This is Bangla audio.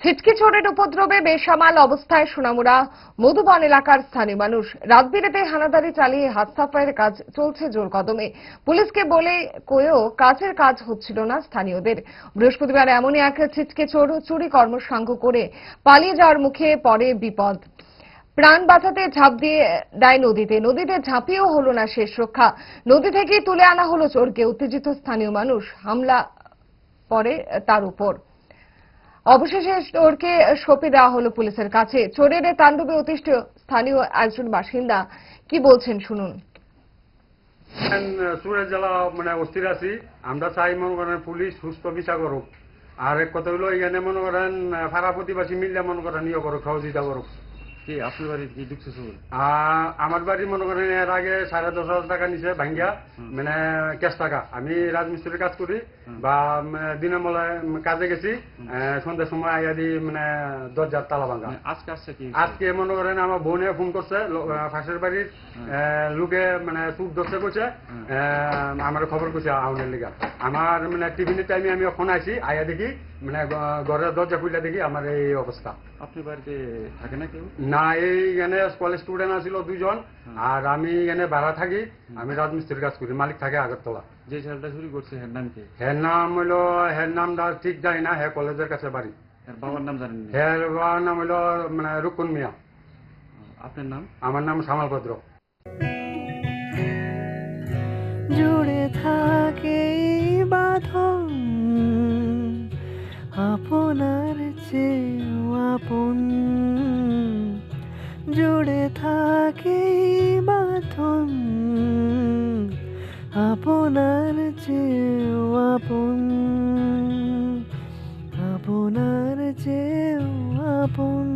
ছিটকে চোরের উপদ্রবে বেসামাল অবস্থায় সোনামুড়া মধুবন এলাকার স্থানীয় মানুষ। রাত বিরেতে হানাদারি চালিয়ে হাত সাফাইয়ের কাজ চলছে জোর কদমে। পুলিশকে বলে কয়েও কাজের কাজ হচ্ছিল না স্থানীয়দের। বৃহস্পতিবার এমনই এক ছিটকে চোর চুরি কর্মসাঙ্গ করে পালিয়ে যাওয়ার মুখে পড়ে বিপদ। প্রাণ বাঁচাতে ঝাঁপ দিয়ে দেয় নদীতে ঝাঁপিয়েও হলো না শেষ রক্ষা। নদী থেকেই তুলে আনা হলো চোরকে। উত্তেজিত স্থানীয় মানুষ হামলা পড়ে তার উপর। অবশেষে চোরকে সঁপে দেওয়া হলো পুলিশের কাছে। চোরের তাণ্ডবে অতিষ্ঠ স্থানীয় একজন বাসিন্দা কি বলছেন শুনুন। সুরেশ জেলা অস্থির আছি। আমরা চাই মনে করেন পুলিশ সুস্থ বিচার করুক। আর এক কথা হলো এখানে মনে করেন পাড়া প্রতিবাসী মিললে মনে করেন ইয়ে করুক, সহযোগিতা করুক। কি আপনার বাড়ি কি ঢুকছে চোর? আমার বাড়ি মনে করেন এর আগে 10,500 টাকা নিছে ভাঙ্গিয়া, ক্যাশ টাকা। আমি রাজমিস্ত্রির কাজ করি বা দিনের বেলায় কাজে গেছি, সন্ধ্যার সময় আইয়া দি দরজার তালা ভাঙা। আজকে মনে করেন আমার বোনে ফোন করছে, পাশের বাড়ির লোকে চুপ ধরছে কইছে, আমার খবর কইছে আউনের লিগা। আমার টিফিনের টাইমে আমি ফোন আইছি, আইয়া দেখি ঘরের দরজা খুলে দেখি আমার এই অবস্থা। আপনি বাড়িতে থাকে না কেউ? না, এইখানে কলেজ স্টুডেন্ট আছিল 2 জন, আর আমি এখানে ভাড়া থাকি। আমি রাজমিস্ত্রির কাজ করি, মালিক থাকে আগরতলা। যে ছেলেটা চুরি করছে হের নাম কি? হের নাম হইলো, হের নামটা ঠিক জানি না, হে কলেজের কাছে বাড়ি। এর বাবার নাম জানেন? হের বাবার নাম হইলো রুকুন মিয়া। আপনার নাম? আমার নাম শ্যামল ভদ্র। জুড়ে থাকে বাঁধন আপনার চেয়েও আপন, জুড়ে থাকে বাঁধন আপনার চেয়েও আপন, আপনার চেয়েও আপন।